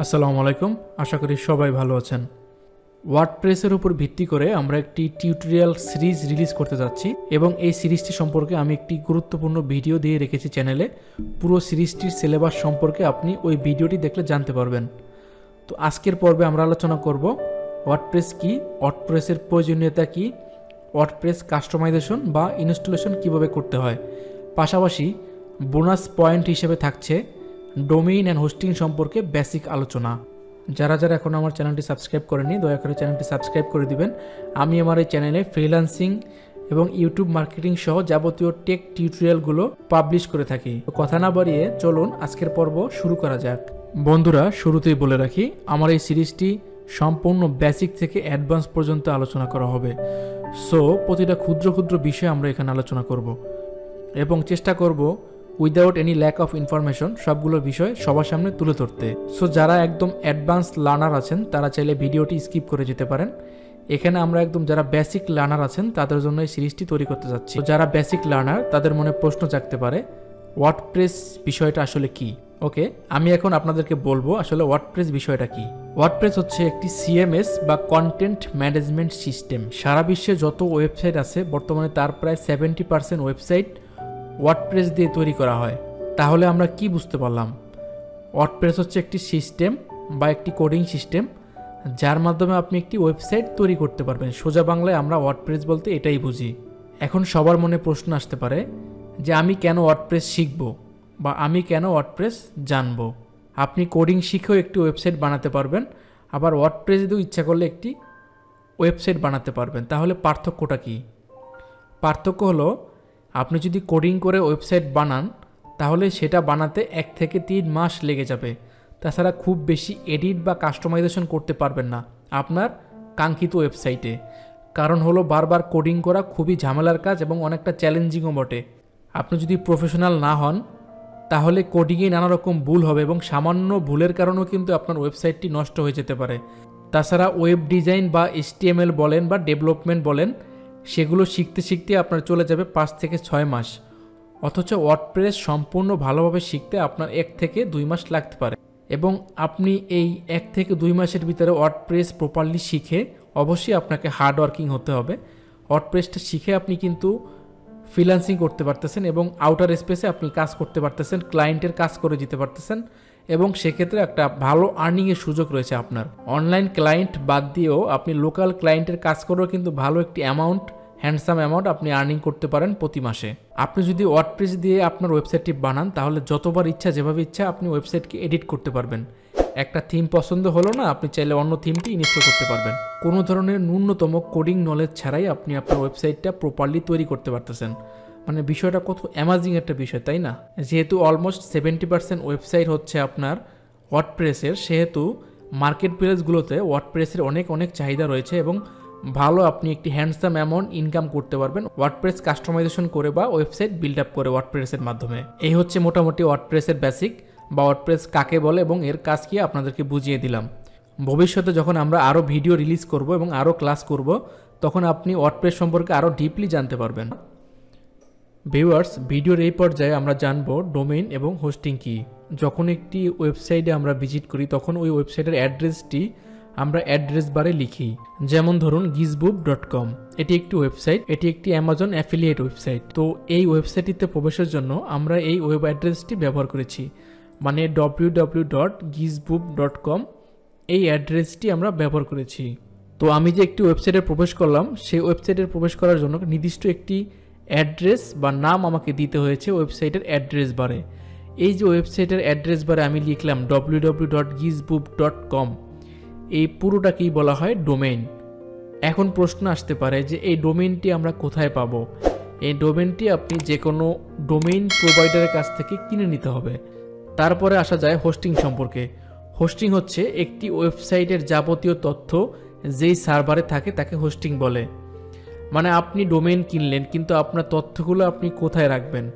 আসসালামু আলাইকুম, আশা করি সবাই ভালো আছেন। ওয়ার্ডপ্রেসের উপর ভিত্তি করে আমরা একটি টিউটোরিয়াল সিরিজ রিলিজ করতে যাচ্ছি এবং এই সিরিজটি সম্পর্কে আমি একটি গুরুত্বপূর্ণ ভিডিও দিয়ে রেখেছি চ্যানেলে। পুরো সিরিজটির সিলেবাস সম্পর্কে আপনি ওই ভিডিওটি দেখলে জানতে পারবেন। তো আজকের পর্বে আমরা আলোচনা করব ওয়ার্ডপ্রেস কি, ওয়ার্ডপ্রেসের প্রয়োজনীয়তা কি, ওয়ার্ডপ্রেস কাস্টমাইজেশন বা ইনস্টলেশন কিভাবে করতে হয়। পাশাপাশি বোনাস পয়েন্ট হিসেবে থাকছে ডোমেইন অ্যান্ড হোস্টিং সম্পর্কে বেসিক আলোচনা। যারা এখন আমার চ্যানেলটি সাবস্ক্রাইব করেনি, দয়া করে চ্যানেলটি সাবস্ক্রাইব করে দিবেন। আমি আমার এই চ্যানেলে ফ্রিল্যান্সিং এবং ইউটিউব মার্কেটিং সহ যাবতীয় টেক টিউটোরিয়ালগুলো পাবলিশ করে থাকি। তো কথা না বাড়িয়ে চলুন আজকের পর্ব শুরু করা যাক। বন্ধুরা, শুরুতেই বলে রাখি, আমার এই সিরিজটি সম্পূর্ণ বেসিক থেকে অ্যাডভান্স পর্যন্ত আলোচনা করা হবে। সো প্রতিটা ক্ষুদ্র ক্ষুদ্র বিষয় আমরা এখানে আলোচনা করব এবং চেষ্টা করব without any lack of information সবগুলো বিষয় সবার সামনে তুলে ধরতে। সো যারা একদম অ্যাডভান্স লার্নার আছেন তারা চাইলে ভিডিওটি স্কিপ করে যেতে পারেন। এখানে আমরা একদম যারা বেসিক লার্নার আছেন তাদের জন্য এই সিরিজটি তৈরি করতে যাচ্ছি। যারা বেসিক লার্নার তাদের মনে প্রশ্ন জাগতে পারে, ওয়ার্ডপ্রেস বিষয়টা আসলে কি। ওকে, আমি এখন আপনাদেরকে বলবো আসলে ওয়ার্ডপ্রেস বিষয়টা কি। ওয়ার্ডপ্রেস হচ্ছে একটি সিএমএস বা কন্টেন্ট ম্যানেজমেন্ট সিস্টেম। সারা বিশ্বে যত ওয়েবসাইট আছে বর্তমানে তার প্রায় 70% ওয়েবসাইট ওয়ার্ডপ্রেস দিয়ে তৈরি করা হয়। তাহলে আমরা কি বুঝতে পারলাম? ওয়ার্ডপ্রেস হচ্ছে একটি সিস্টেম বা একটি কোডিং সিস্টেম যার মাধ্যমে আপনি একটি ওয়েবসাইট তৈরি করতে পারবেন। সোজা বাংলায় আমরা ওয়ার্ডপ্রেস বলতে এটাই বুঝি। এখন সবার মনে প্রশ্ন আসতে পারে যে আমি কেন ওয়ার্ডপ্রেস শিখব বা আমি কেন ওয়ার্ডপ্রেস জানবো। আপনি কোডিং শিখেও একটি ওয়েবসাইট বানাতে পারবেন, আবার ওয়ার্ডপ্রেস দিয়েও ইচ্ছা করলে একটি ওয়েবসাইট বানাতে পারবেন। তাহলে পার্থক্যটা কি? পার্থক্য হলো, আপনি যদি কোডিং করে ওয়েবসাইট বানান তাহলে সেটা বানাতে 1 থেকে 3 মাস লেগে যাবে। তাছাড়া খুব বেশি এডিট বা কাস্টমাইজেশন করতে পারবেন না আপনার কাঙ্ক্ষিত ওয়েবসাইটে। কারণ হলো বারবার কোডিং করা খুবই ঝামেলার কাজ এবং অনেকটা চ্যালেঞ্জিংও বটে। আপনি যদি প্রফেশনাল না হন তাহলে কোডিংয়ে নানা রকম ভুল হবে এবং সামান্য ভুলের কারণেও কিন্তু আপনার ওয়েবসাইটটি নষ্ট হয়ে যেতে পারে। তাছাড়া ওয়েব ডিজাইন বা HTML বলেন বা ডেভেলপমেন্ট বলেন, সেগুলো শিখতে শিখতে আপনার চলে যাবে 5 থেকে 6 মাস। অথচ ওয়ার্ডপ্রেস সম্পূর্ণ ভালোভাবে শিখতে আপনার 1 থেকে 2 মাস লাগতে পারে। এবং আপনি এই 1 থেকে 2 মাসের ভিতরে ওয়ার্ডপ্রেস প্রপারলি শিখে, অবশ্যই আপনাকে হার্ড ওয়ার্কিং হতে হবে। ওয়ার্ডপ্রেসটা শিখে আপনি কিন্তু ফ্রিল্যান্সিং করতে পারতেছেন এবং আউটার স্পেসে আপনি কাজ করতে পারতেছেন, ক্লায়েন্টের কাজ করে দিতে পারতেছেন এবং সেক্ষেত্রে একটা ভালো আর্নিংয়ের সুযোগ রয়েছে আপনার। অনলাইন ক্লায়েন্ট বাদ দিয়েও আপনি লোকাল ক্লায়েন্টের কাজ করেও কিন্তু ভালো একটি অ্যামাউন্ট, হ্যান্ডসাম অ্যামাউন্ট আপনি আর্নিং করতে পারেন প্রতি মাসে। আপনি যদি ওয়ার্ডপ্রেস দিয়ে আপনার ওয়েবসাইটটি বানান তাহলে যতবার ইচ্ছা, যেভাবে ইচ্ছা আপনি ওয়েবসাইটকে এডিট করতে পারবেন। একটা থিম পছন্দ হলো না, আপনি চাইলে অন্য থিমটি ইনস্টল করতে পারবেন। কোনো ধরনের ন্যূনতম কোডিং নলেজ ছাড়াই আপনি আপনার ওয়েবসাইটটা প্রপারলি তৈরি করতে পারতেছেন। মানে বিষয়টা কত অ্যামাজিং একটা বিষয়, তাই না? যেহেতু অলমোস্ট 70% ওয়েবসাইট হচ্ছে আপনার ওয়ার্ডপ্রেসের, সেহেতু মার্কেট প্লেসগুলোতে ওয়ার্ডপ্রেসের অনেক চাহিদা রয়েছে এবং ভালো আপনি একটি হ্যান্ডসাম অ্যামাউন্ট ইনকাম করতে পারবেন ওয়ার্ডপ্রেস কাস্টমাইজেশন করে বা ওয়েবসাইট বিল্ড আপ করে ওয়ার্ডপ্রেসের মাধ্যমে। এই হচ্ছে মোটামুটি ওয়ার্ডপ্রেসের বেসিক বা ওয়ার্ডপ্রেস কাকে বলে এবং এর কাজ কি আপনাদেরকে বুঝিয়ে দিলাম। ভবিষ্যতে যখন আমরা আরও ভিডিও রিলিজ করব এবং আরও ক্লাস করব তখন আপনি ওয়ার্ডপ্রেস সম্পর্কে আরও ডিপলি জানতে পারবেন। ভিউয়ার্স, ভিডিওর এই পর্যায়ে আমরা জানব ডোমেইন এবং হোস্টিং কি। যখন একটি ওয়েবসাইটে আমরা ভিজিট করি তখন ওই ওয়েবসাইটের অ্যাড্রেসটি আমরা অ্যাড্রেস বারে লিখি। যেমন ধরুন gizboop.com, এটি একটি ওয়েবসাইট, এটি একটি অ্যামাজন অ্যাফিলিয়েট ওয়েবসাইট। তো এই ওয়েবসাইটটিতে প্রবেশের জন্য আমরা এই ওয়েব অ্যাড্রেসটি ব্যবহার করেছি, মানে www.gizboop.com, এই অ্যাড্রেসটি আমরা ব্যবহার করেছি। তো আমি যে একটি ওয়েবসাইটে প্রবেশ করলাম, সেই ওয়েবসাইটে প্রবেশ করার জন্য নির্দিষ্ট একটি অ্যাড্রেস বা নাম আমাকে দিতে হয়েছে ওয়েবসাইটের অ্যাড্রেস বারে। এই যে ওয়েবসাইটের অ্যাড্রেস বারে আমি লিখলাম www.gizboop.com, এই পুরোটাকেই বলা হয় ডোমেইন। এখন প্রশ্ন আসতে পারে যে এই ডোমেইনটি আমরা কোথায় পাবো? এই ডোমেইনটি আপনি যে কোনো ডোমেইন প্রোভাইডারের কাছ থেকে কিনে নিতে হবে। তারপরে আসা যায় হোস্টিং সম্পর্কে। হোস্টিং হচ্ছে একটি ওয়েবসাইটের যাবতীয় তথ্য যেই সার্ভারে থাকে তাকে হোস্টিং বলে। মানে আপনি ডোমেইন কিনলেন কিন্তু আপনার তথ্যগুলো আপনি কোথায় রাখবেন?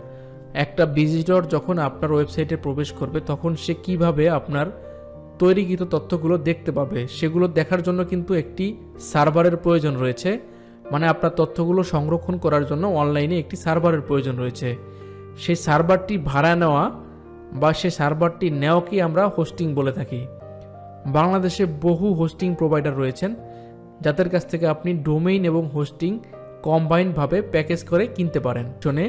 একটা ভিজিটর যখন আপনার ওয়েবসাইটে প্রবেশ করবে তখন সে কিভাবে আপনার তৈরিকৃত তথ্যগুলো দেখতে পাবে? সেগুলো দেখার জন্য কিন্তু একটি সার্ভারের প্রয়োজন রয়েছে। মানে আপনার তথ্যগুলো সংরক্ষণ করার জন্য অনলাইনে একটি সার্ভারের প্রয়োজন রয়েছে। সেই সার্ভারটি ভাড়া নেওয়া বা সেই সার্ভারটি নেওয়াকেই আমরা হোস্টিং বলে থাকি। বাংলাদেশে বহু হোস্টিং প্রোভাইডার রয়েছেন যাদের কাছ থেকে আপনি ডোমেইন এবং হোস্টিং কম্বাইনভাবে প্যাকেজ করে কিনতে পারেন। শুনে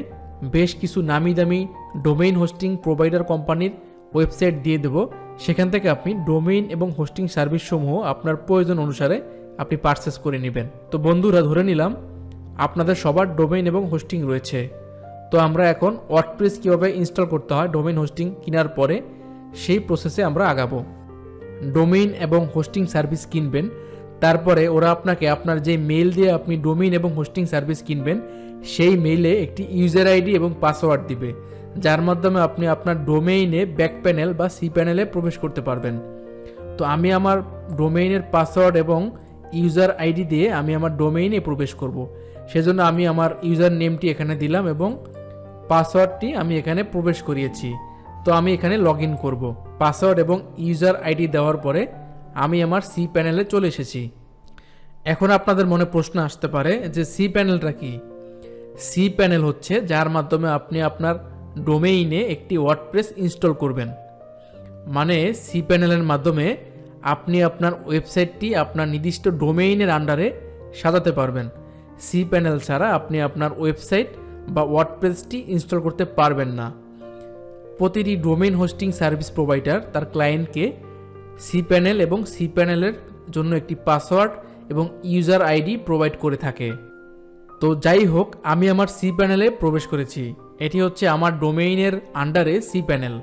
বেশ কিছু নামি দামি ডোমেইন হোস্টিং প্রোভাইডার কোম্পানির ওয়েবসাইট দিয়ে দেব, সেখান থেকে আপনি ডোমেইন এবং হোস্টিং সার্ভিসসমূহ আপনার প্রয়োজন অনুসারে আপনি পারচেস করে নেবেন। তো বন্ধুরা, ধরে নিলাম আপনাদের সবার ডোমেইন এবং হোস্টিং রয়েছে। তো আমরা এখন ওয়ার্ডপ্রেস কীভাবে ইনস্টল করতে হয় ডোমেইন হোস্টিং কেনার পরে সেই প্রসেসে আমরা আগাবো। ডোমেইন এবং হোস্টিং সার্ভিস কিনবেন, তারপরে ওরা আপনাকে আপনার যে মেইল দিয়ে আপনি ডোমেইন এবং হোস্টিং সার্ভিস কিনবেন সেই মেইলে একটি ইউজার আইডি এবং পাসওয়ার্ড দিবে, যার মাধ্যমে আপনি আপনার ডোমেইনে ব্যাক প্যানেল বা সি প্যানেলে প্রবেশ করতে পারবেন। তো আমি আমার ডোমেইনের পাসওয়ার্ড এবং ইউজার আইডি দিয়ে আমি আমার ডোমেইনে প্রবেশ করব। সেজন্য আমি আমার ইউজার নেমটি এখানে দিলাম এবং পাসওয়ার্ডটি আমি এখানে প্রবেশ করিয়েছি। তো আমি এখানে লগ ইন করবো। পাসওয়ার্ড এবং ইউজার আইডি দেওয়ার পরে আমি আমার সি প্যানেলে চলে এসেছি। এখন আপনাদের মনে প্রশ্ন আসতে পারে যে সি প্যানেলটা কি? সি প্যানেল হচ্ছে যার মাধ্যমে আপনি আপনার ডোমেইনে একটি ওয়ার্ডপ্রেস ইনস্টল করবেন। মানে সি প্যানেলের মাধ্যমে আপনি আপনার ওয়েবসাইটটি আপনার নির্দিষ্ট ডোমেইনের আন্ডারে সাজাতে পারবেন। সি প্যানেল ছাড়া আপনি আপনার ওয়েবসাইট বা ওয়ার্ডপ্রেসটি ইনস্টল করতে পারবেন না। প্রতিটি ডোমেইন হোস্টিং সার্ভিস প্রোভাইডার তার ক্লায়েন্টকে সি প্যানেল এবং সি প্যানেলের জন্য একটি পাসওয়ার্ড এবং ইউজার আইডি প্রোভাইড করে থাকে। তো যাই হোক, আমি আমার সি প্যানেলে প্রবেশ করেছি। এটি হচ্ছে আমার ডোমেইনের আন্ডারে সি প্যানেল।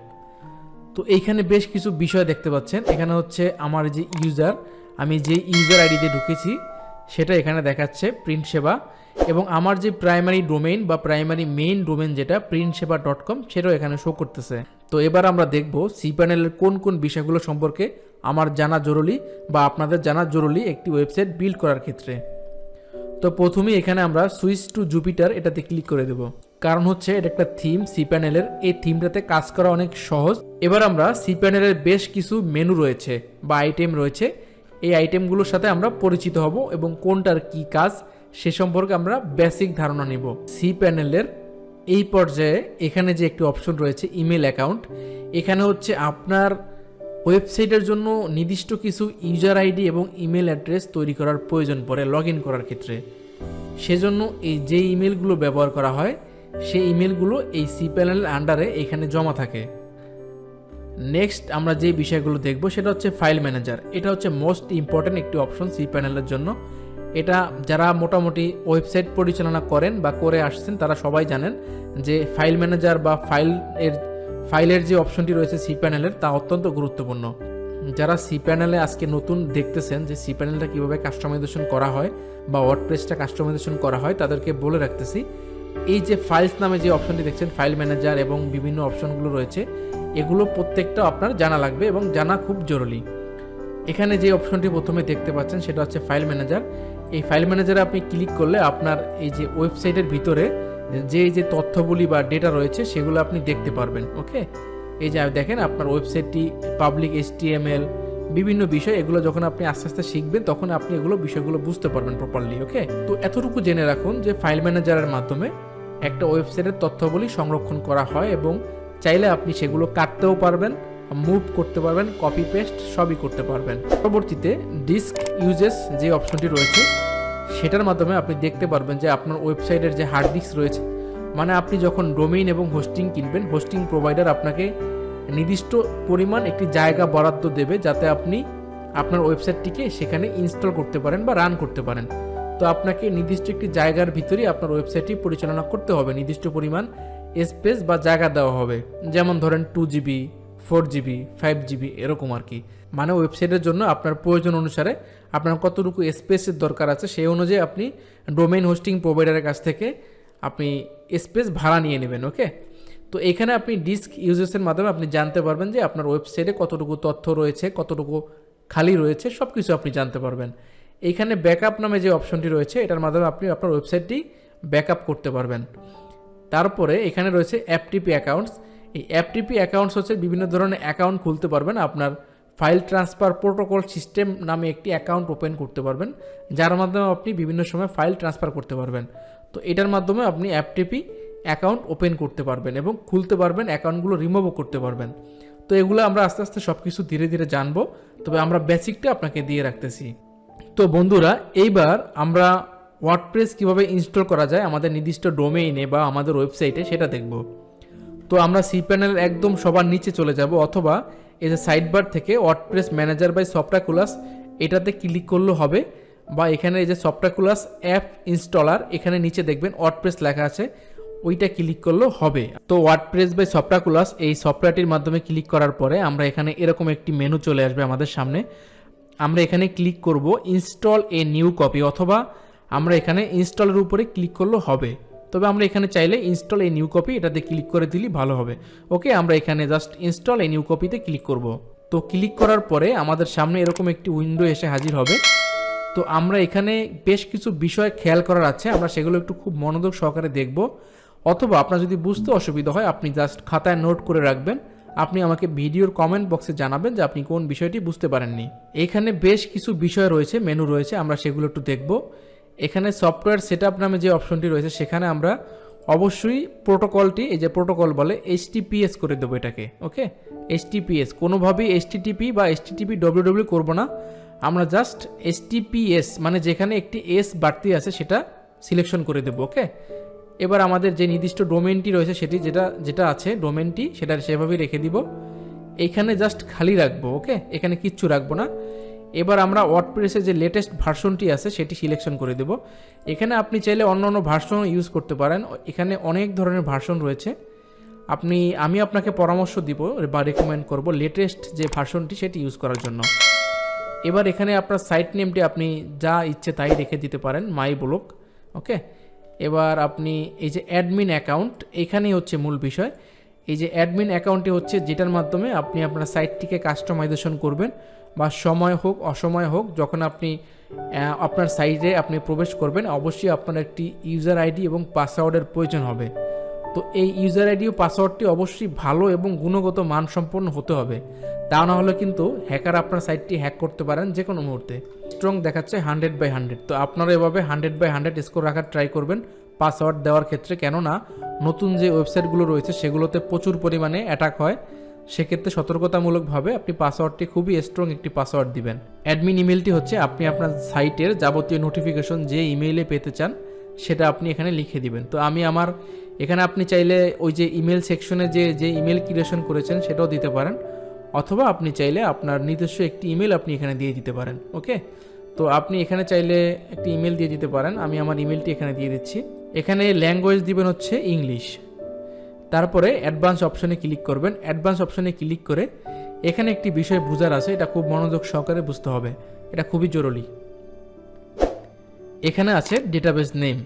তো এইখানে বেশ কিছু বিষয় দেখতে পাচ্ছেন। এখানে হচ্ছে আমার যে ইউজার, আমি যে ইউজার আইডি দিয়ে ঢুকেছি সেটা এখানে দেখাচ্ছে প্রিন্ট সেবা, এবং আমার যে প্রাইমারি ডোমেইন বা প্রাইমারি মেইন ডোমেইন যেটা printsewa.com সেটাও এখানে শো করতেছে। তো এবার আমরা দেখব সি প্যানেলের কোন কোন বিষয়গুলো সম্পর্কে আমার জানা জরুরি বা আপনাদের জানা জরুরি একটি ওয়েবসাইট বিল্ড করার ক্ষেত্রে। তো প্রথমেই এখানে আমরা সুইচ টু জুপিটার এটাতে ক্লিক করে দেব, কারণ হচ্ছে এটা একটা থিম সি প্যানেলের। এই থিমটাতে কাজ করা অনেক সহজ। এবার আমরা সি প্যানেলের বেশ কিছু মেনু রয়েছে বা আইটেম রয়েছে, এই আইটেমগুলোর সাথে আমরা পরিচিত হব এবং কোনটার কি কাজ সে সম্পর্কে আমরা বেসিক ধারণা নিব। সি প্যানেলের এই পর্যায়ে এখানে যে একটি অপশন রয়েছে ইমেল অ্যাকাউন্ট, এখানে হচ্ছে আপনার ওয়েবসাইটের জন্য নির্দিষ্ট কিছু ইউজার আইডি এবং ইমেল অ্যাড্রেস তৈরি করার প্রয়োজন পড়ে লগ ইন করার ক্ষেত্রে। সেজন্য এই যে ইমেলগুলো ব্যবহার করা হয় সেই ইমেলগুলো এই সি প্যানেলের আন্ডারে এখানে জমা থাকে। নেক্সট আমরা যে বিষয়গুলো দেখব সেটা হচ্ছে ফাইল ম্যানেজার। এটা হচ্ছে মোস্ট ইম্পর্ট্যান্ট একটি অপশন সি প্যানেলের জন্য। এটা যারা মোটামুটি ওয়েবসাইট পরিচালনা করেন বা করে আসছেন তারা সবাই জানেন যে ফাইল ম্যানেজার বা ফাইলের যে অপশনটি রয়েছে সি প্যানেলের তা অত্যন্ত গুরুত্বপূর্ণ। যারা সি প্যানেলে আজকে নতুন দেখতেছেন যে সি প্যানেলটা কীভাবে কাস্টমাইজেশন করা হয় বা ওয়ার্ডপ্রেসটা কাস্টমাইজেশন করা হয়, তাদেরকে বলে রাখতেছি এই যে ফাইলস নামে যে অপশনটি দেখছেন ফাইল ম্যানেজার এবং বিভিন্ন অপশনগুলো রয়েছে, এগুলো প্রত্যেকটা আপনার জানা লাগবে এবং জানা খুব জরুরি। এখানে যে অপশনটি প্রথমে দেখতে পাচ্ছেন সেটা হচ্ছে ফাইল ম্যানেজার। এই ফাইল ম্যানেজারে আপনি ক্লিক করলে আপনার এই যে ওয়েবসাইটের ভিতরে যে তথ্যগুলি বা ডেটা রয়েছে সেগুলো আপনি দেখতে পারবেন। ওকে, এই যে দেখেন আপনার ওয়েবসাইটটি পাবলিক HTML বিভিন্ন বিষয়, এগুলো যখন আপনি আস্তে আস্তে শিখবেন তখন আপনি এগুলো বিষয়গুলো বুঝতে পারবেন প্রপারলি। ওকে, তো এতটুকু জেনে রাখুন যে ফাইল ম্যানেজারের মাধ্যমে একটা ওয়েবসাইটের তথ্যগুলি সংরক্ষণ করা হয় এবং চাইলে আপনি সেগুলো কাটতেও পারবেন, মুভ করতে পারবেন, কপি পেস্ট সবই করতে পারবেন। পরবর্তীতে ডিস্ক ইউজেস যে অপশনটি রয়েছে সেটার মাধ্যমে আপনি দেখতে পারবেন যে আপনার ওয়েবসাইটের যে হার্ড ডিস্ক রয়েছে, মানে আপনি যখন ডোমেইন এবং হোস্টিং কিনবেন হোস্টিং প্রোভাইডার আপনাকে নির্দিষ্ট পরিমাণ একটি জায়গা বরাদ্দ দেবে যাতে আপনি আপনার ওয়েবসাইটটিকে সেখানে ইনস্টল করতে পারেন বা রান করতে পারেন। তো আপনাকে নির্দিষ্ট একটি জায়গার ভিতরেই আপনার ওয়েবসাইটটি পরিচালনা করতে হবে, নির্দিষ্ট পরিমাণ স্পেস বা জায়গা দেওয়া হবে, যেমন ধরেন 2GB 4GB 5GB এরকম আর কি। মানে ওয়েবসাইটের জন্য আপনার প্রয়োজন অনুসারে আপনার কতটুকু স্পেসের দরকার আছে সেই অনুযায়ী আপনি ডোমেইন হোস্টিং প্রোভাইডারের কাছ থেকে আপনি স্পেস ভাড়া নিয়ে নেবেন। ওকে, তো এখানে আপনি ডিস্ক ইউজেসের মাধ্যমে আপনি জানতে পারবেন যে আপনার ওয়েবসাইটে কতটুকু তথ্য রয়েছে, কতটুকু খালি রয়েছে, সব কিছু আপনি জানতে পারবেন। এইখানে ব্যাকআপ নামে যে অপশনটি রয়েছে এটার মাধ্যমে আপনি আপনার ওয়েবসাইটটি ব্যাকআপ করতে পারবেন। তারপরে এখানে রয়েছে FTP অ্যাকাউন্টস। এই FTP অ্যাকাউন্টস হচ্ছে বিভিন্ন ধরনের অ্যাকাউন্ট খুলতে পারবেন। আপনার ফাইল ট্রান্সফার প্রোটোকল সিস্টেম নামে একটি অ্যাকাউন্ট ওপেন করতে পারবেন, যার মাধ্যমে আপনি বিভিন্ন সময় ফাইল ট্রান্সফার করতে পারবেন। তো এটার মাধ্যমে আপনি FTP অ্যাকাউন্ট ওপেন করতে পারবেন এবং খুলতে পারবেন, অ্যাকাউন্টগুলো রিমুভও করতে পারবেন। তো এগুলো আমরা আস্তে আস্তে সব কিছু ধীরে ধীরে জানবো, তবে আমরা বেসিকটা আপনাকে দিয়ে রাখতেছি। তো বন্ধুরা, এইবার আমরা ওয়ার্ডপ্রেস কিভাবে ইনস্টল করা যায় আমাদের নির্দিষ্ট ডোমেইনে বা আমাদের ওয়েবসাইটে সেটা দেখব। তো আমরা সি প্যানেল একদম সবার নিচে চলে যাব, অথবা এই যে সাইডবার থেকে ওয়ার্ডপ্রেস ম্যানেজার বাই সফটওয়্যার এটাতে ক্লিক করলেও হবে, বা এখানে এই যে সফটওয়্যার অ্যাপ ইনস্টলার এখানে নিচে দেখবেন ওয়ার্ডপ্রেস লেখা আছে, ওইটা ক্লিক করলেও হবে। তো ওয়ার্ডপ্রেস বাই সফটওয়্যার এই সফটওয়্যারটির মাধ্যমে ক্লিক করার পরে আমরা এখানে এরকম একটি মেনু চলে আসবে আমাদের সামনে। আমরা এখানে ক্লিক করব ইনস্টল এ নিউ কপি, অথবা আমরা এখানে ইনস্টলের উপরে ক্লিক করলেও হবে, তবে আমরা এখানে চাইলে ইনস্টল এ নিউ কপি এটাতে ক্লিক করে দিলেই ভালো হবে। ওকে, আমরা এখানে জাস্ট ইনস্টল এ নিউ কপিতে ক্লিক করব। তো ক্লিক করার পরে আমাদের সামনে এরকম একটি উইন্ডো এসে হাজির হবে। তো আমরা এখানে বেশ কিছু বিষয় খেয়াল করার আছে, আমরা সেগুলো একটু খুব মনোযোগ সহকারে দেখব, অথবা আপনার যদি বুঝতে অসুবিধা হয় আপনি জাস্ট খাতায় নোট করে রাখবেন, আপনি আমাকে ভিডিওর কমেন্ট বক্সে জানাবেন যে আপনি কোন বিষয়টি বুঝতে পারেননি। এখানে বেশ কিছু বিষয় রয়েছে, মেনু রয়েছে, আমরা সেগুলো একটু দেখব। এখানে সফটওয়্যার সেটআপ নামে যে অপশনটি রয়েছে সেখানে আমরা অবশ্যই প্রোটোকলটি, এই যে প্রোটোকল বলে, HTTPS করে দেবো এটাকে। ওকে, HTTPS, কোনোভাবেই HTTP বা HTTP www করব না, আমরা জাস্ট HTTPS মানে যেখানে একটি এস বাড়তি আছে সেটা সিলেকশন করে দেবো। ওকে, এবার আমাদের যে নির্দিষ্ট ডোমেইনটি রয়েছে সেটি যেটা আছে ডোমেইনটি সেটা সেভাবেই রেখে দিব, এইখানে জাস্ট খালি রাখবো। ওকে, এখানে কিচ্ছু রাখবো না। এবার আমরা ওয়ার্ডপ্রেসের যে লেটেস্ট ভার্সনটি আছে সেটি সিলেকশন করে দেব। এখানে আপনি চাইলে অন্য ভার্সন ইউজ করতে পারেন, এখানে অনেক ধরনের ভার্সন রয়েছে। আমি আপনাকে পরামর্শ দিব বা রেকমেন্ড করব লেটেস্ট যে ভার্সনটি সেটি ইউজ করার জন্য। এবার এখানে আপনার সাইট নেমটি আপনি যা ইচ্ছে তাই রেখে দিতে পারেন, মাই ব্লগ। ওকে, এবার আপনি এই যে অ্যাডমিন অ্যাকাউন্ট, এখানেই হচ্ছে মূল বিষয়। এই যে অ্যাডমিন অ্যাকাউন্টটি হচ্ছে যেটার মাধ্যমে আপনি আপনার সাইটটিকে কাস্টমাইজেশন করবেন, বা সময় হোক অসময় হোক যখন আপনি আপনার সাইটে আপনি প্রবেশ করবেন, অবশ্যই আপনার একটি ইউজার আইডি এবং পাসওয়ার্ডের প্রয়োজন হবে। তো এই ইউজার আইডি ও পাসওয়ার্ডটি অবশ্যই ভালো এবং গুণগত মানসম্পন্ন হতে হবে, তা না হলে কিন্তু হ্যাকার আপনার সাইটটি হ্যাক করতে পারেন যে কোনো মুহূর্তে। স্ট্রং দেখাচ্ছে 100/100, তো আপনারা এভাবে 100/100 স্কোর রাখার ট্রাই করবেন পাসওয়ার্ড দেওয়ার ক্ষেত্রে, কেননা নতুন যে ওয়েবসাইটগুলো রয়েছে সেগুলোতে প্রচুর পরিমাণে অ্যাটাক হয়, সেক্ষেত্রে সতর্কতামূলকভাবে আপনি পাসওয়ার্ডটি খুবই স্ট্রং একটি পাসওয়ার্ড দিবেন। অ্যাডমিন ইমেলটি হচ্ছে আপনি আপনার সাইটের যাবতীয় নোটিফিকেশন যে ইমেইলে পেতে চান সেটা আপনি এখানে লিখে দিবেন। তো আমি আমার এখানে আপনি চাইলে ওই যে ইমেল সেকশনে যে ইমেল ক্রিয়েশন করেছেন সেটাও দিতে পারেন, অথবা আপনি চাইলে আপনার নিজস্ব একটি ইমেল আপনি এখানে দিয়ে দিতে পারেন। ওকে, তো আপনি এখানে চাইলে একটি ইমেল দিয়ে দিতে পারেন, আমি আমার ইমেলটি এখানে দিয়ে দিচ্ছি। এখানে ল্যাঙ্গুয়েজ দিবেন হচ্ছে ইংলিশ। তারপরে অ্যাডভান্স অপশনে ক্লিক করবেন। অ্যাডভান্স অপশনে ক্লিক করে এখানে একটি বিষয় বোঝার আছে, এটা খুব মনোযোগ সহকারে বুঝতে হবে, এটা খুবই জরুরি। এখানে আছে ডেটাবেস নেম।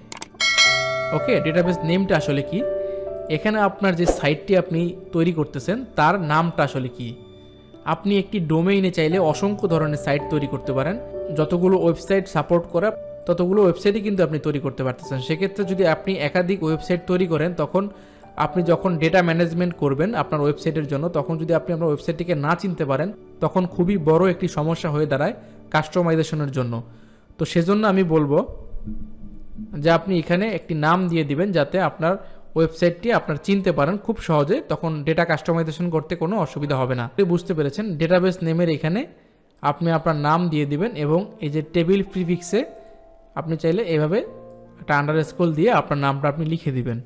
ওকে, ডেটাবেস নেমটা আসলে কি, এখানে আপনার যে সাইটটি আপনি তৈরি করতেছেন তার নামটা আসলে কি। আপনি একটি ডোমেইনে চাইলে অসংখ্য ধরনের সাইট তৈরি করতে পারেন, যতগুলো ওয়েবসাইট সাপোর্ট করে ততগুলো ওয়েবসাইটই কিন্তু আপনি তৈরি করতে পারতেছেন। সেক্ষেত্রে যদি আপনি একাধিক ওয়েবসাইট তৈরি করেন, তখন আপনি যখন ডেটা ম্যানেজমেন্ট করবেন আপনার ওয়েবসাইটের জন্য, তখন যদি আপনি আপনার ওয়েবসাইটটিকে না চিনতে পারেন তখন খুবই বড় একটি সমস্যা হয়ে দাঁড়ায় কাস্টমাইজেশনের জন্য। তো সেজন্য আমি বলবো যে আপনি এখানে একটি নাম দিয়ে দিবেন যাতে আপনার ওয়েবসাইটটি আপনার চিনতে পারেন খুব সহজে, তখন ডেটা কাস্টমাইজেশন করতে কোনো অসুবিধা হবে না। বুঝতে পেরেছেন, ডেটাবেস নেমের এখানে আপনি আপনার নাম দিয়ে দিবেন, এবং এই যে টেবিল প্রিফিক্সে আপনি চাইলে এভাবে একটা আন্ডারস্কোর দিয়ে আপনার নামটা আপনি লিখে দিবেন।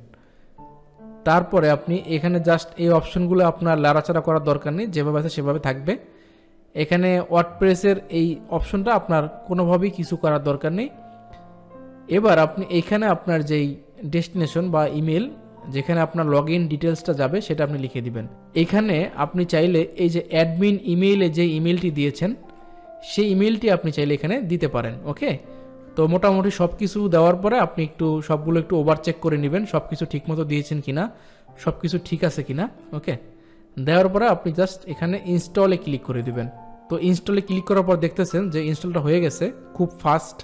তারপরে আপনি এখানে জাস্ট এই অপশনগুলো আপনার লাড়াচাড়া করার দরকার নেই, যেভাবে আছে সেভাবে থাকবে। এখানে ওয়ার্ডপ্রেসের এই অপশনটা আপনার কোনোভাবেই কিছু করার দরকার নেই। এবার আপনি এখানে আপনার যেই ডেস্টিনেশন বা ইমেল, যেখানে আপনার লগ ইন ডিটেলসটা যাবে সেটা আপনি লিখে দিবেন। এখানে আপনি চাইলে এই যে অ্যাডমিন ইমেইলে যে ইমেলটি দিয়েছেন সেই ইমেলটি আপনি চাইলে এখানে দিতে পারেন। ওকে, তো মোটামুটি সব কিছু দেওয়ার পরে আপনি সবগুলো একটু ওভার চেক করে নেবেন সব কিছু ঠিকমতো দিয়েছেন কিনা, সব কিছু ঠিক আছে কিনা। ওকে, দেওয়ার পরে আপনি জাস্ট এখানে ইনস্টলে ক্লিক করে দিবেন। তো ইনস্টলে ক্লিক করার পর দেখতেছেন যে ইনস্টলটা হয়ে গেছে, খুব ফাস্ট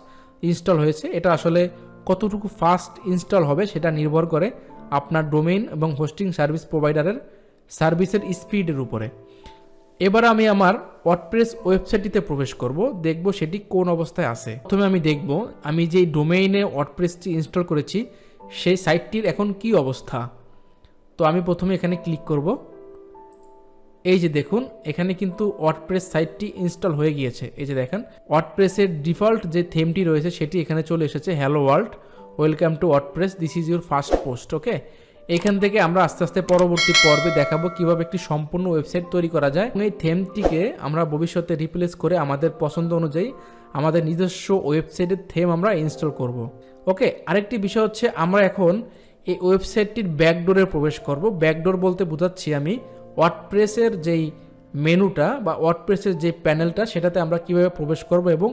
ইনস্টল হয়েছে। এটা আসলে কতটুকু ফাস্ট ইনস্টল হবে সেটা নির্ভর করে আপনার ডোমেইন এবং হোস্টিং সার্ভিস প্রোভাইডারের সার্ভিসের স্পিডের উপরে। এবার আমি আমার ওয়ার্ডপ্রেস ওয়েবসাইটটিতে প্রবেশ করব, দেখব সেটি কোন অবস্থায় আছে। প্রথমে আমি দেখব আমি যেই ডোমেইনে ওয়ার্ডপ্রেসটি ইনস্টল করেছি সেই সাইটটির এখন কি অবস্থা। তো আমি প্রথমে এখানে ক্লিক করব। এই যে দেখুন এখানে কিন্তু ওয়ার্ডপ্রেস সাইটটি ইনস্টল হয়ে গিয়েছে। এই যে দেখেন ওয়ার্ডপ্রেসের ডিফল্ট যে থিমটি রয়েছে সেটি এখানে চলে এসেছে, hello world, welcome to WordPress, this is your first post. Okay, এখান থেকে আমরা আস্তে আস্তে পরবর্তী পর্বে দেখাবো কিভাবে একটি সম্পূর্ণ ওয়েবসাইট তৈরি করা যায়। এই থিমটিকে আমরা ভবিষ্যতে রিপ্লেস করে আমাদের পছন্দ অনুযায়ী আমাদের নিজস্ব ওয়েবসাইটের থিম আমরা ইনস্টল করব। ওকে, আরেকটি বিষয় হচ্ছে আমরা এখন এই ওয়েবসাইটটির ব্যাকডোরে প্রবেশ করব। ব্যাকডোর বলতে বোঝাচ্ছি আমি ওয়ার্ডপ্রেসের যেই মেনুটা বা ওয়ার্ডপ্রেসের যে প্যানেলটা সেটাতে আমরা কিভাবে প্রবেশ করব এবং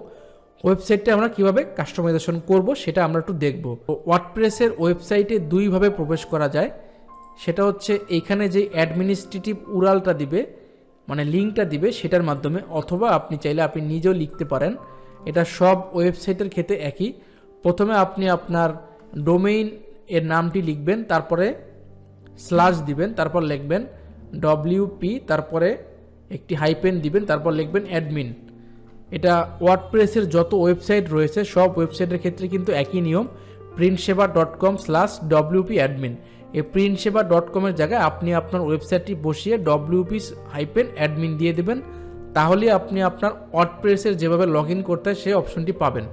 ওয়েবসাইটটা আমরা কিভাবে কাস্টমাইজেশন করব সেটা আমরা একটু দেখব। ওয়ার্ডপ্রেসের ওয়েবসাইটে দুইভাবে প্রবেশ করা যায়, সেটা হচ্ছে এইখানে যে অ্যাডমিনিস্ট্রেটিভ উরালটা দিবে মানে লিঙ্কটা দিবে সেটার মাধ্যমে, অথবা আপনি চাইলে আপনি নিজেও লিখতে পারেন। এটা সব ওয়েবসাইটের ক্ষেত্রে একই। প্রথমে আপনি আপনার ডোমেইন এর নামটি লিখবেন, তারপরে স্ল্যাশ দিবেন, তারপর লিখবেন WP, তারপরে একটি হাইপেন দিবেন, তারপর লিখবেন অ্যাডমিন। এটা ওয়ার্ডপ্রেসের যত ওয়েবসাইট রয়েছে সব ওয়েবসাইটের ক্ষেত্রে কিন্তু একই নিয়ম, printsewa.com/WP admin। এই printsewa.com এর জায়গায় আপনি আপনার ওয়েবসাইটটি বসিয়ে WP-admin দিয়ে দেবেন, তাহলে আপনি আপনার ওয়ার্ডপ্রেসের যেভাবে লগ ইন করতে হয় সেই অপশনটি পাবেন।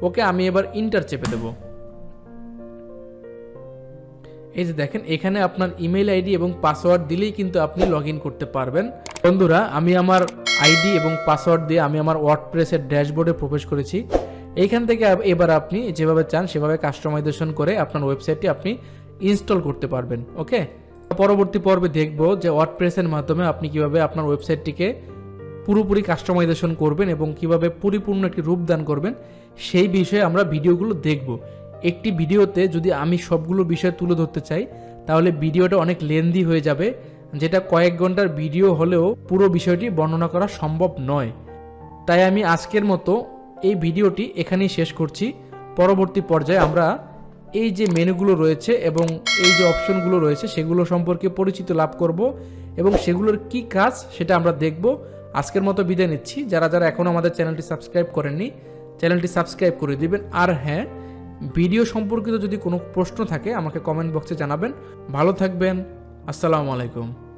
ওকে, আমি এবার ইন্টার চেপে দেবো। এই যে দেখেন এখানে আপনার ইমেল আইডি এবং পাসওয়ার্ড দিলেই কিন্তু আপনি লগ ইন করতে পারবেন। বন্ধুরা, আমি আমার আইডি এবং পাসওয়ার্ড দিয়ে আমি আমার ওয়ার্ডপ্রেসের ড্যাশবোর্ডে প্রবেশ করেছি। এইখান থেকে এবার আপনি যেভাবে চান সেভাবে কাস্টমাইজেশন করে আপনার ওয়েবসাইটটি আপনি ইনস্টল করতে পারবেন। ওকে, পরবর্তী পর্বে দেখব যে ওয়ার্ডপ্রেসের মাধ্যমে আপনি কিভাবে আপনার ওয়েবসাইটটিকে পুরোপুরি কাস্টমাইজেশন করবেন এবং কিভাবে পরিপূর্ণ একটি রূপদান করবেন সেই বিষয়ে আমরা ভিডিওগুলো দেখব। একটি ভিডিওতে যদি আমি সবগুলো বিষয় তুলে ধরতে চাই তাহলে ভিডিওটা অনেক লেন্দি হয়ে যাবে, যেটা কয়েক ঘন্টার ভিডিও হলেও পুরো বিষয়টি বর্ণনা করা সম্ভব নয়। তাই আমি আজকের মতো এই ভিডিওটি এখানেই শেষ করছি। পরবর্তী পর্যায়ে আমরা এই যে মেনুগুলো রয়েছে এবং এই যে অপশনগুলো রয়েছে সেগুলো সম্পর্কে পরিচিত লাভ করব এবং সেগুলোর কি কাজ সেটা আমরা দেখব। আজকের মতো বিদায় নিচ্ছি। যারা যারা এখনও আমাদের চ্যানেলটি সাবস্ক্রাইব করেননি চ্যানেলটি সাবস্ক্রাইব করে দিবেন। আর হ্যাঁ, ভিডিও সম্পর্কিত যদি কোনো প্রশ্ন থাকে আমাকে কমেন্ট বক্সে জানাবেন। ভালো থাকবেন। আসসালামু আলাইকুম।